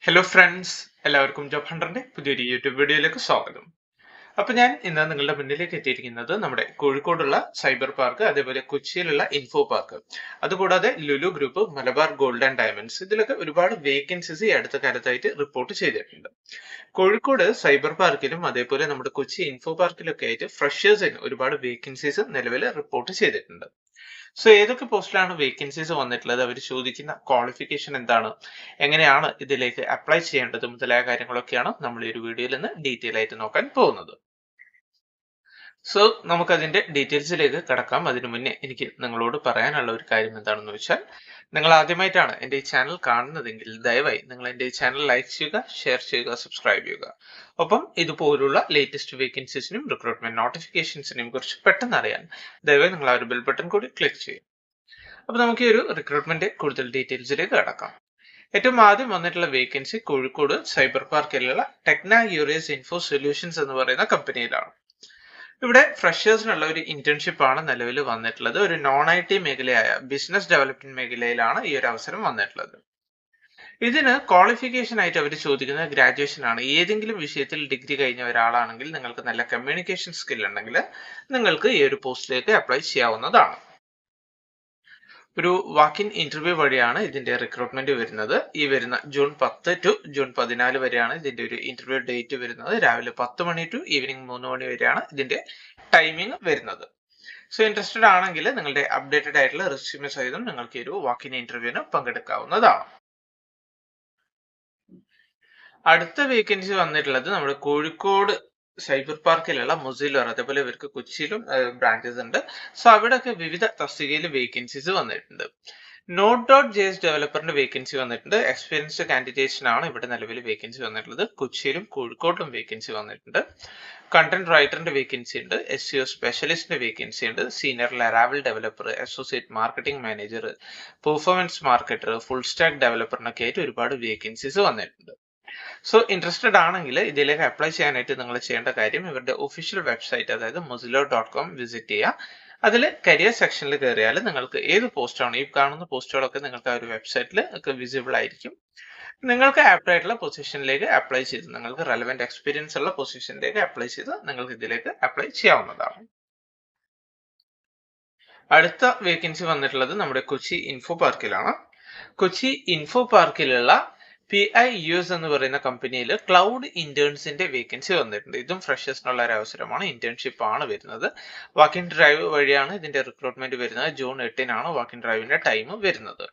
Hello friends, എല്ലാവർക്കും job ഹണ്ടറിന്റെ പുതിയൊരു YouTube വീഡിയോയിലേക്ക് സ്വാഗതം. അപ്പൊ ഞാൻ ഇന്ന് നിങ്ങളുടെ മുന്നിലേക്ക് എത്തിയിരിക്കുന്നത് നമ്മുടെ കോഴിക്കോടുള്ള സൈബർ പാർക്ക്, അതേപോലെ കൊച്ചിയിലുള്ള ഇൻഫോ പാർക്ക്, അതുകൂടാതെ Lulu group, Malabar gold and diamonds, ഇതിലൊക്കെ ഒരുപാട് വേക്കൻസീസ് ഈ അടുത്ത കാലത്തായിട്ട് റിപ്പോർട്ട് ചെയ്തിട്ടുണ്ട്. കോഴിക്കോട് സൈബർ പാർക്കിലും അതേപോലെ നമ്മുടെ കൊച്ചി ഇൻഫോ പാർക്കിലൊക്കെ ആയിട്ട് ഫ്രഷേഴ്സിന് ഒരുപാട് വേക്കൻസീസ് നിലവിൽ റിപ്പോർട്ട് ചെയ്തിട്ടുണ്ട്. സോ ഏതൊക്കെ പോസ്റ്റിലാണ് വേക്കൻസീസ് വന്നിട്ടുള്ളത്, അവർ ചോദിക്കുന്ന ക്വാളിഫിക്കേഷൻ എന്താണ്, എങ്ങനെയാണ് ഇതിലേക്ക് അപ്ലൈ ചെയ്യേണ്ടത് മുതലായ കാര്യങ്ങളൊക്കെയാണ് നമ്മൾ ഈ ഒരു വീഡിയോയിൽ നിന്ന് ഡീറ്റെയിൽ ആയിട്ട് നോക്കാൻ പോകുന്നത്. സോ നമുക്ക് അതിന്റെ ഡീറ്റെയിൽസിലേക്ക് കടക്കാം. അതിനു മുന്നേ എനിക്ക് നിങ്ങളോട് പറയാനുള്ള ഒരു കാര്യം എന്താണെന്ന് വെച്ചാൽ, നിങ്ങൾ ആദ്യമായിട്ടാണ് എൻ്റെ ഈ ചാനൽ കാണുന്നതെങ്കിൽ ദയവായി നിങ്ങൾ എൻ്റെ ഈ ചാനൽ ലൈക്ക് ചെയ്യുക, ഷെയർ ചെയ്യുക, സബ്സ്ക്രൈബ് ചെയ്യുക. ഒപ്പം ഇതുപോലുള്ള ലേറ്റസ്റ്റ് വേക്കൻസീസിനും റിക്രൂട്ട്മെന്റ് നോട്ടിഫിക്കേഷൻസിനെയും കുറിച്ച് പെട്ടെന്ന് അറിയാൻ ദയവായി നിങ്ങൾ ആ ഒരു ബെൽ ബട്ടൺ കൂടി ക്ലിക്ക് ചെയ്യും. അപ്പൊ നമുക്ക് ഈ ഒരു റിക്രൂട്ട്മെന്റ് കൂടുതൽ ഡീറ്റെയിൽസിലേക്ക് കടക്കാം. ഏറ്റവും ആദ്യം വന്നിട്ടുള്ള വേക്കൻസി കോഴിക്കോട് സൈബർ പാർക്കിലുള്ള ടെക്ന യൂറിയസ് ഇൻഫോ സൊല്യൂഷൻസ് എന്ന് പറയുന്ന കമ്പനിയിലാണ്. ഇവിടെ ഫ്രഷേഴ്സിനുള്ള ഒരു ഇന്റേൺഷിപ്പ് ആണ് നിലവിൽ വന്നിട്ടുള്ളത്. ഒരു നോൺ IT മേഖലയായ ബിസിനസ് ഡെവലപ്മെന്റ് മേഖലയിലാണ് ഈ ഒരു അവസരം വന്നിട്ടുള്ളത്. ഇതിന് ക്വാളിഫിക്കേഷൻ ആയിട്ട് അവർ ചോദിക്കുന്നത് ഗ്രാജുവേഷൻ ആണ്. ഏതെങ്കിലും വിഷയത്തിൽ ഡിഗ്രി കഴിഞ്ഞ ഒരാളാണെങ്കിൽ, നിങ്ങൾക്ക് നല്ല കമ്മ്യൂണിക്കേഷൻ സ്കിൽ ഉണ്ടെങ്കിൽ നിങ്ങൾക്ക് ഈ ഒരു പോസ്റ്റിലേക്ക് അപ്ലൈ ചെയ്യാവുന്നതാണ്. ഒരു വാക്ക് ഇൻ ഇന്റർവ്യൂ വഴിയാണ് ഇതിന്റെ റിക്രൂട്ട്മെന്റ് വരുന്നത്. ഈ വരുന്ന ജൂൺ 10 ടു ജൂൺ 14 വരെയാണ് ഇതിന്റെ ഒരു ഇന്റർവ്യൂ ഡേറ്റ് വരുന്നത്. രാവിലെ 10 മണി ടു ഈവനിങ് 3 മണി വരെയാണ് ഇതിന്റെ ടൈമിംഗ് വരുന്നത്. സോ ഇൻട്രസ്റ്റഡ് ആണെങ്കിൽ നിങ്ങളുടെ അപ്ഡേറ്റഡ് ആയിട്ടുള്ള റെസ്യൂമെ സഹിതം നിങ്ങൾക്ക് ഈ ഒരു വാക്ക് ഇൻ ഇന്റർവ്യൂവിന് പങ്കെടുക്കാവുന്നതാണ്. അടുത്ത വേക്കൻസി വന്നിട്ടുള്ളത് നമ്മുടെ കോഴിക്കോട് സൈബർ പാർക്കിലുള്ള മൊസിലോർ, അതേപോലെ ഇവർക്ക് കൊച്ചിയിലും ബ്രാഞ്ചസ് ഉണ്ട്. സോ അവിടെയൊക്കെ വിവിധ തസ്തികയിൽ വേക്കൻസീസ് വന്നിട്ടുണ്ട്. Node.js ഡെവലപ്പറിന്റെ വേക്കൻസി വന്നിട്ടുണ്ട്. എക്സ്പീരിയൻസ്ഡ് കാൻഡിഡേറ്റ്സിനാണ് ഇവിടെ നിലവിൽ വേക്കൻസി വന്നിട്ടുള്ളത്. കൊച്ചിയിലും കോഴിക്കോട്ടിലും വേക്കൻസി വന്നിട്ടുണ്ട്. കണ്ടന്റ് റൈറ്ററിന്റെ വേക്കൻസി ഉണ്ട്, SEO സ്പെഷ്യലിസ്റ്റിന്റെ വേക്കൻസി ഉണ്ട്, senior Laravel developer, associate marketing manager, performance marketer, full stack ഡെവലപ്പറിനൊക്കെ ആയിട്ട് ഒരുപാട് വേക്കൻസീസ് വന്നിട്ടുണ്ട്. സോ ഇൻട്രസ്റ്റഡ് ആണെങ്കിൽ ഇതിലേക്ക് അപ്ലൈ ചെയ്യാനായിട്ട് നിങ്ങൾ ചെയ്യേണ്ട കാര്യം, ഇവരുടെ ഒഫീഷ്യൽ വെബ്സൈറ്റ് അതായത് mozilla.com വിസിറ്റ് ചെയ്യുക. അതിൽ കരിയർ സെക്ഷനിൽ കയറിയാൽ നിങ്ങൾക്ക് ഏത് പോസ്റ്റാണ്, ഈ കാണുന്ന പോസ്റ്റുകളൊക്കെ നിങ്ങൾക്ക് ആ ഒരു വെബ്സൈറ്റിൽ ഒക്കെ വിസിബിൾ ആയിരിക്കും. നിങ്ങൾക്ക് ആപ്റ്റ് ആയിട്ടുള്ള പൊസിഷനിലേക്ക് അപ്ലൈ ചെയ്ത്, നിങ്ങൾക്ക് റെലവെന്റ് എക്സ്പീരിയൻസ് ഉള്ള പൊസിഷനിലേക്ക് അപ്ലൈ ചെയ്ത് നിങ്ങൾക്ക് ഇതിലേക്ക് അപ്ലൈ ചെയ്യാവുന്നതാണ്. അടുത്ത വേക്കൻസി വന്നിട്ടുള്ളത് നമ്മുടെ കൊച്ചി ഇൻഫോ പാർക്കിലാണ്. കൊച്ചി ഇൻഫോ പാർക്കിലുള്ള PIUS എന്ന് പറയുന്ന കമ്പനിയിൽ ക്ലൗഡ് ഇന്റേൺസിന്റെ വേക്കൻസി വന്നിട്ടുണ്ട്. ഇതും ഫ്രഷേഴ്സിനുള്ള ഒരു അവസരമാണ്, ഇന്റേൺഷിപ്പ് ആണ് വരുന്നത്. വാക്ക് ഇൻ ഡ്രൈവ് വഴിയാണ് ഇതിന്റെ റിക്രൂട്ട്മെന്റ് വരുന്നത്. ജൂൺ 8-നാണ് വാക്ക് ഇൻ ഡ്രൈവിന്റെ ടൈം വരുന്നത്.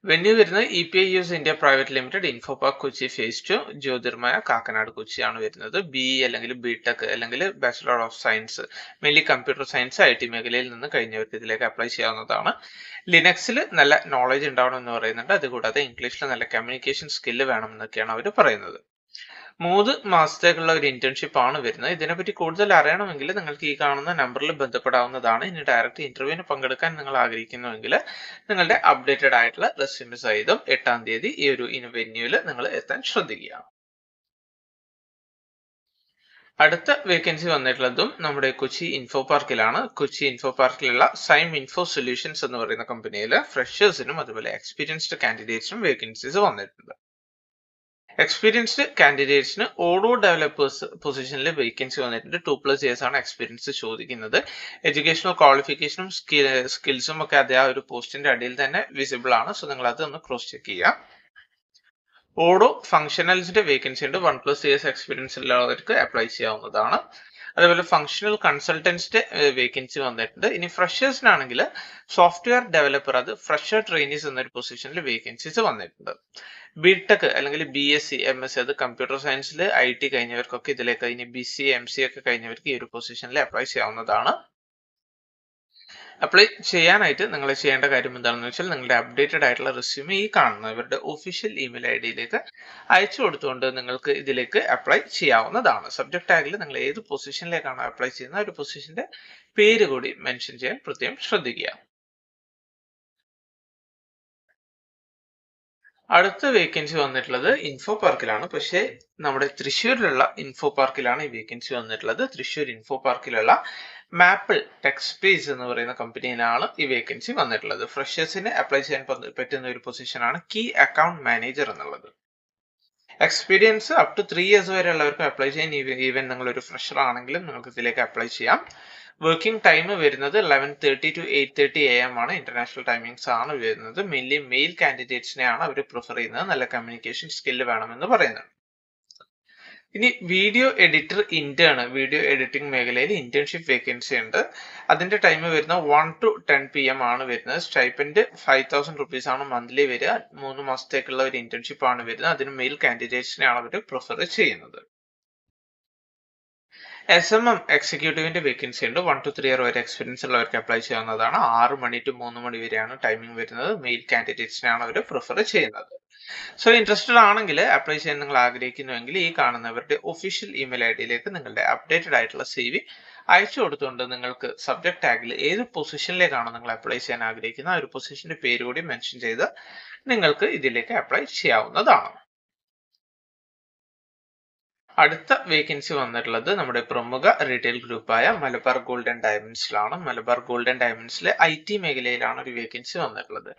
വെന്യൂ വരുന്നത് EPIUS India private limited, info park Kochi phase 2, Jyothirmaya Kakkanad കൊച്ചിയാണ് വരുന്നത്. BE അല്ലെങ്കിൽ BTech അല്ലെങ്കിൽ bachelor of science, mainly computer science IT മേഖലയിൽ നിന്ന് കഴിഞ്ഞവർക്ക് ഇതിലേക്ക് അപ്ലൈ ചെയ്യാവുന്നതാണ്. ലിനക്സിൽ നല്ല നോളജ് ഉണ്ടാവണം എന്ന് പറയുന്നുണ്ട്. അതുകൂടാതെ ഇംഗ്ലീഷിൽ നല്ല കമ്മ്യൂണിക്കേഷൻ സ്കില്ല് വേണം എന്നൊക്കെയാണ് അവർ പറയുന്നത്. 3 മാസത്തേക്കുള്ള ഒരു ഇന്റേൺഷിപ്പ് ആണ് വരുന്നത്. ഇതിനെപ്പറ്റി കൂടുതൽ അറിയണമെങ്കിൽ നിങ്ങൾക്ക് ഈ കാണുന്ന നമ്പറിൽ ബന്ധപ്പെടാവുന്നതാണ്. ഇനി ഡയറക്റ്റ് ഇന്റർവ്യൂവിന് പങ്കെടുക്കാൻ നിങ്ങൾ ആഗ്രഹിക്കുന്നുവെങ്കിൽ നിങ്ങളുടെ അപ്ഡേറ്റഡ് ആയിട്ടുള്ള റെസ്യൂമെ സഹിതം 8-ാം തീയതി ഈ ഒരു വെന്യൂവിൽ നിങ്ങൾ എത്താൻ ശ്രദ്ധിക്കുക. അടുത്ത വേക്കൻസി വന്നിട്ടുള്ളതും നമ്മുടെ കൊച്ചി ഇൻഫോ പാർക്കിലാണ്. കൊച്ചി ഇൻഫോ പാർക്കിലുള്ള സൈം ഇൻഫോ സൊല്യൂഷൻസ് എന്ന് പറയുന്ന കമ്പനിയിൽ ഫ്രഷേഴ്സിനും അതുപോലെ എക്സ്പീരിയൻസ്ഡ് കാൻഡിഡേറ്റ്സിനും വേക്കൻസീസ് വന്നിട്ടുണ്ട്. എക്സ്പീരിയൻസ്ഡ് കാൻഡിഡേറ്റ്സിന് ഓഡോ ഡെവലപ്പേഴ്സ് പൊസിഷനിൽ വേക്കൻസി വന്നിട്ടുണ്ട്. 2+ years ആണ് എക്സ്പീരിയൻസ് ചോദിക്കുന്നത്. എഡ്യൂക്കേഷണൽ ക്വാളിഫിക്കേഷനും സ്കിൽസും ഒക്കെ അതേ ആ ഒരു പോസ്റ്റിന്റെ അടിയിൽ തന്നെ വിസിബിൾ ആണ്. സോ നിങ്ങൾ അത് ഒന്ന് ക്രോസ് ചെക്ക് ചെയ്യുക. ഓഡോ ഫംഗ്ഷണൽസിന്റെ വേക്കൻസി ഉണ്ട്. 1+ years എക്സ്പീരിയൻസ് ഉള്ളവർക്ക് അപ്ലൈ ചെയ്യാവുന്നതാണ്. അതേപോലെ ഫംഗ്ഷണൽ കൺസൾട്ടൻസിന്റെ വേക്കൻസി വന്നിട്ടുണ്ട്. ഇനി ഫ്രഷേഴ്സിനാണെങ്കിൽ സോഫ്റ്റ്വെയർ ഡെവലപ്പർ, അത് ഫ്രഷർ ട്രെയിനീസ് എന്നൊരു പൊസിഷനിൽ വേക്കൻസീസ് വന്നിട്ടുണ്ട്. BTech അല്ലെങ്കിൽ BSc MSc, അത് കമ്പ്യൂട്ടർ സയൻസിൽ IT കഴിഞ്ഞവർക്കൊക്കെ ഇതിലേക്ക്, ഇനി BCA MCA ഒക്കെ കഴിഞ്ഞവർക്ക് ഈ ഒരു പൊസിഷനിൽ അപ്ലൈ ചെയ്യാവുന്നതാണ്. അപ്ലൈ ചെയ്യാനായിട്ട് നിങ്ങൾ ചെയ്യേണ്ട കാര്യം എന്താണെന്ന് വെച്ചാൽ, നിങ്ങളുടെ അപ്ഡേറ്റഡ് ആയിട്ടുള്ള റെസ്യൂമെ ഈ കാണുന്ന ഇവരുടെ ഒഫീഷ്യൽ ഇമെയിൽ IDയിലേക്ക് അയച്ചു കൊടുത്തുകൊണ്ട് നിങ്ങൾക്ക് ഇതിലേക്ക് അപ്ലൈ ചെയ്യാവുന്നതാണ്. സബ്ജക്ട് ടാഗിൽ നിങ്ങൾ ഏത് പൊസിഷനിലേക്കാണ് അപ്ലൈ ചെയ്യുന്നത് ആ ഒരു പൊസിഷന്റെ പേര് കൂടി മെൻഷൻ ചെയ്യാൻ പ്രത്യേകം ശ്രദ്ധിക്കുക. അടുത്ത വേക്കൻസി വന്നിട്ടുള്ളത് ഇൻഫോ പാർക്കിലാണ്. പക്ഷേ നമ്മുടെ തൃശ്ശൂരിലുള്ള ഇൻഫോ പാർക്കിലാണ് ഈ വേക്കൻസി വന്നിട്ടുള്ളത്. തൃശ്ശൂർ ഇൻഫോ പാർക്കിലുള്ള മാപ്പിൾ ടെക്സ്പേസ് എന്ന് പറയുന്ന കമ്പനിയിലാണ് ഈ വേക്കൻസി വന്നിട്ടുള്ളത്. ഫ്രഷേഴ്സിന് അപ്ലൈ ചെയ്യാൻ പറ്റുന്ന ഒരു പൊസിഷനാണ് കീ അക്കൗണ്ട് മാനേജർ എന്നുള്ളത്. എക്സ്പീരിയൻസ് അപ് ടു 3 years വരെ ഉള്ളവർക്ക് അപ്ലൈ ചെയ്യാൻ, ഈവൻ നിങ്ങൾ ഒരു ഫ്രഷർ ആണെങ്കിലും നിങ്ങൾക്ക് ഇതിലേക്ക് അപ്ലൈ ചെയ്യാം. വർക്കിംഗ് ടൈം വരുന്നത് 11:30 to 8:30 AM ആണ്. ഇന്റർനാഷണൽ ടൈമിങ്സ് ആണ് വരുന്നത്. മെയിൻലി മെയിൽ കാൻഡിഡേറ്റ്സിനെയാണ് അവർ പ്രിഫർ ചെയ്യുന്നത്. നല്ല കമ്മ്യൂണിക്കേഷൻ സ്കില്ല് വേണമെന്ന് പറയുന്നത്. ഇനി video editor intern, video editing മേഖലയിൽ ഇന്റേൺഷിപ്പ് വേക്കൻസി ഉണ്ട്. അതിന്റെ ടൈം വരുന്നത് 1 to 10 PM ആണ് വരുന്നത്. സ്റ്റൈപ്പൻഡ് 5,000 rupees ആണ് മന്ത്ലി വരിക. 3 മാസത്തേക്കുള്ള ഒരു ഇന്റേൺഷിപ്പ് ആണ് വരുന്നത്. അതിന് മെയിൽ കാൻഡിഡേറ്റ്സിനെയാണ് അവർ പ്രിഫർ ചെയ്യുന്നത്. SMM എക്സിക്യൂട്ടീവിന്റെ വേക്കൻസി ഉണ്ട്. 1 to 3 year വരെ എക്സ്പീരിയൻസ് ഉള്ളവർക്ക് അപ്ലൈ ചെയ്യാവുന്നതാണ്. 6 മണി to 3 മണി വരെയാണ് ടൈമിംഗ് വരുന്നത്. മെയിൽ കാൻഡിഡേറ്റ്സിനെയാണ് അവർ പ്രിഫർ ചെയ്യുന്നത്. സോ ഇൻട്രസ്റ്റഡ് ആണെങ്കിൽ അപ്ലൈ ചെയ്യാൻ നിങ്ങൾ ആഗ്രഹിക്കുന്നുവെങ്കിൽ ഈ കാണുന്നവരുടെ ഒഫീഷ്യൽ ഇമെയിൽ ഐഡിയിലേക്ക് നിങ്ങളുടെ അപ്ഡേറ്റഡ് ആയിട്ടുള്ള CV അയച്ചു കൊടുത്തുകൊണ്ട് നിങ്ങൾക്ക് സബ്ജക്ട് ടാഗിൽ ഏത് പൊസിഷനിലേക്കാണോ നിങ്ങൾ അപ്ലൈ ചെയ്യാൻ ആഗ്രഹിക്കുന്നത് ആ ഒരു പൊസിഷന്റെ പേര് കൂടി മെൻഷൻ ചെയ്ത് നിങ്ങൾക്ക് ഇതിലേക്ക് അപ്ലൈ ചെയ്യാവുന്നതാണ്. അടുത്ത വേക്കൻസി വന്നിട്ടുള്ളത് നമ്മുടെ പ്രമുഖ റീറ്റെയിൽ ഗ്രൂപ്പായ മലബാർ ഗോൾഡ് ആൻഡ് ഡയമണ്ട്സിലാണ്. മലബാർ ഗോൾഡ് ആൻഡ് ഡയമണ്ട്സിലെ IT മേഖലയിലാണ് ഒരു വേക്കൻസി വന്നിട്ടുള്ളത്.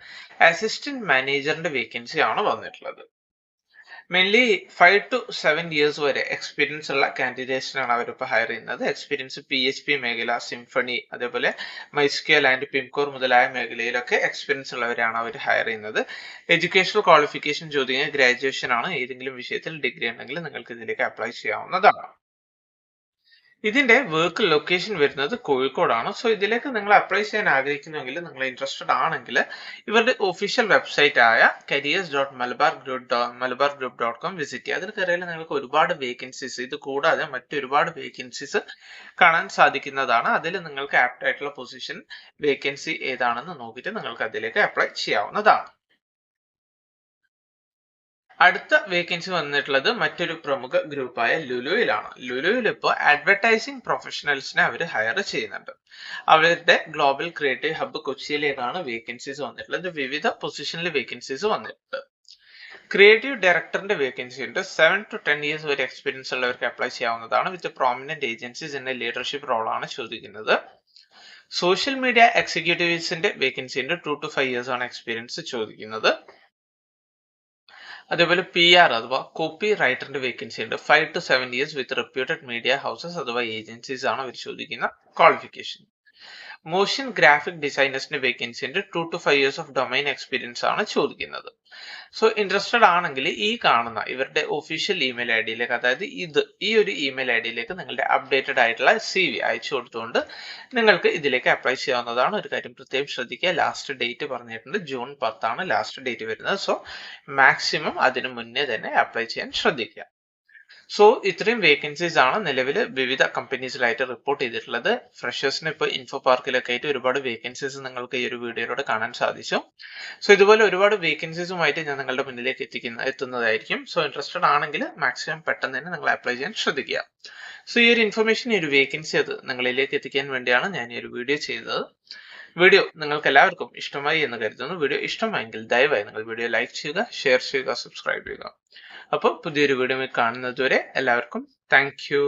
അസിസ്റ്റന്റ് മാനേജറിന്റെ വേക്കൻസി ആണ് വന്നിട്ടുള്ളത്. മെയിൻലി 5 to 7 years വരെ എക്സ്പീരിയൻസ് ഉള്ള കാൻഡിഡേറ്റ്സിനാണ് അവരിപ്പോൾ ഹയർ ചെയ്യുന്നത്. എക്സ്പീരിയൻസ് PHP മേഖല, സിംഫണി, അതേപോലെ മൈസ്ക്വൽ ആൻഡ് പിംകോർ മുതലായ മേഖലയിലൊക്കെ എക്സ്പീരിയൻസ് ഉള്ളവരാണ് അവർ ഹയർ ചെയ്യുന്നത്. എഡ്യൂക്കേഷണൽ ക്വാളിഫിക്കേഷൻ ചോദിക്കുന്നത് ഗ്രാജുവേഷൻ ആണ്. ഏതെങ്കിലും വിഷയത്തിൽ ഡിഗ്രി ഉണ്ടെങ്കിൽ നിങ്ങൾക്ക് ഇതിലേക്ക് അപ്ലൈ ചെയ്യാവുന്നതാണ്. ഇതിന്റെ വർക്ക് ലൊക്കേഷൻ വരുന്നത് കോഴിക്കോടാണ്. സോ ഇതിലേക്ക് നിങ്ങൾ അപ്ലൈ ചെയ്യാൻ ആഗ്രഹിക്കുന്നുവെങ്കിൽ, നിങ്ങൾ ഇൻട്രസ്റ്റഡ് ആണെങ്കിൽ ഇവരുടെ ഒഫീഷ്യൽ വെബ്സൈറ്റ് ആയ careers.malabargroup.com വിസിറ്റ് ചെയ്യുക. അതിൽ കയറിയാൽ നിങ്ങൾക്ക് ഒരുപാട് വേക്കൻസീസ്, ഇത് കൂടാതെ മറ്റൊരുപാട് വേക്കൻസീസ് കാണാൻ സാധിക്കുന്നതാണ്. അതിൽ നിങ്ങൾക്ക് ആപ്റ്റ് ആയിട്ടുള്ള പൊസിഷൻ വേക്കൻസി ഏതാണെന്ന് നോക്കിയിട്ട് നിങ്ങൾക്ക് അതിലേക്ക് അപ്ലൈ ചെയ്യാവുന്നതാണ്. അടുത്ത വേക്കൻസി വന്നിട്ടുള്ളത് മറ്റൊരു പ്രമുഖ ഗ്രൂപ്പായ ലുലുവിലാണ്. ലുലുവിൽ ഇപ്പോൾ അഡ്വർടൈസിംഗ് പ്രൊഫഷണൽസിനെ അവർ ഹയർ ചെയ്യുന്നുണ്ട്. അവരുടെ ഗ്ലോബൽ ക്രിയേറ്റീവ് ഹബ്ബ് കൊച്ചിയിലേക്കാണ് വേക്കൻസീസ് വന്നിട്ടുള്ളത്. വിവിധ പൊസിഷനിൽ വേക്കൻസീസ് വന്നിട്ടുണ്ട്. ക്രിയേറ്റീവ് ഡയറക്ടറിന്റെ വേക്കൻസി ഉണ്ട്. 7 to 10 years വരെ എക്സ്പീരിയൻസ് ഉള്ളവർക്ക് അപ്ലൈ ചെയ്യാവുന്നതാണ്. വിത്ത് പ്രോമിനന്റ് ഏജൻസീസ് എന്ന ലീഡർഷിപ്പ് റോളാണ് ചോദിക്കുന്നത്. സോഷ്യൽ മീഡിയ എക്സിക്യൂട്ടീവ്സിന്റെ വേക്കൻസി ഉണ്ട്. 2 to 5 years ആണ് എക്സ്പീരിയൻസ് ചോദിക്കുന്നത്. അതേപോലെ PR അഥവാ കോപ്പി റൈറ്ററിന്റെ വേക്കൻസി ഉണ്ട്. 5 to 7 years with reputed media houses അഥവാ ഏജൻസീസ് ആണ് അവർ ചോദിക്കുന്ന ക്വാളിഫിക്കേഷൻ. മോഷൻ ഗ്രാഫിക് ഡിസൈനേഴ്സിന്റെ വേക്കൻസി ഉണ്ട്. 2 to 5 years of domain experience ആണ് ചോദിക്കുന്നത്. സോ ഇൻട്രസ്റ്റഡ് ആണെങ്കിൽ ഈ കാണുന്ന ഇവരുടെ ഒഫീഷ്യൽ ഇമെയിൽ ഐഡിയിലേക്ക്, അതായത് ഈ ഒരു ഇമെയിൽ ഐഡിയിലേക്ക് നിങ്ങളുടെ അപ്ഡേറ്റഡ് ആയിട്ടുള്ള CV അയച്ചു കൊടുത്തുകൊണ്ട് നിങ്ങൾക്ക് ഇതിലേക്ക് അപ്ലൈ ചെയ്യാവുന്നതാണ്. ഒരു കാര്യം പ്രത്യേകം ശ്രദ്ധിക്കുക, ലാസ്റ്റ് ഡേറ്റ് പറഞ്ഞിട്ടുണ്ട് June 10 ആണ് ലാസ്റ്റ് ഡേറ്റ് വരുന്നത്. സോ മാക്സിമം അതിനു മുന്നേ തന്നെ അപ്ലൈ ചെയ്യാൻ ശ്രദ്ധിക്കുക. സോ ഇത്രയും വേക്കൻസീസ് ആണ് നിലവിൽ വിവിധ കമ്പനീസിലായിട്ട് റിപ്പോർട്ട് ചെയ്തിട്ടുള്ളത്. ഫ്രഷേഴ്സിന് ഇപ്പോൾ ഇൻഫോ പാർക്കിലൊക്കെ ആയിട്ട് ഒരുപാട് വേക്കൻസീസ് നിങ്ങൾക്ക് ഈ ഒരു വീഡിയോയിലൂടെ കാണാൻ സാധിച്ചു. സോ ഇതുപോലെ ഒരുപാട് വേക്കൻസീസുമായിട്ട് ഞാൻ നിങ്ങളുടെ മുന്നിലേക്ക് എത്തുന്നതായിരിക്കും. സോ ഇൻട്രസ്റ്റഡ് ആണെങ്കിൽ മാക്സിമം പെട്ടെന്ന് തന്നെ നിങ്ങൾ അപ്ലൈ ചെയ്യാൻ ശ്രദ്ധിക്കുക. സോ ഈ ഒരു ഇൻഫർമേഷൻ, ഈ ഒരു വേക്കൻസി അത് നിങ്ങളിലേക്ക് എത്തിക്കാൻ വേണ്ടിയാണ് ഞാൻ ഈ ഒരു വീഡിയോ ചെയ്തത്. വീഡിയോ നിങ്ങൾക്ക് എല്ലാവർക്കും ഇഷ്ടമായി എന്ന് കരുതുന്നു. വീഡിയോ ഇഷ്ടമായെങ്കിൽ ദയവായി നിങ്ങൾ വീഡിയോ ലൈക്ക് ചെയ്യുക, ഷെയർ ചെയ്യുക, സബ്സ്ക്രൈബ് ചെയ്യുക. അപ്പോൾ പുതിയൊരു വീഡിയോ കാണുന്നത് വരെ എല്ലാവർക്കും താങ്ക് യു.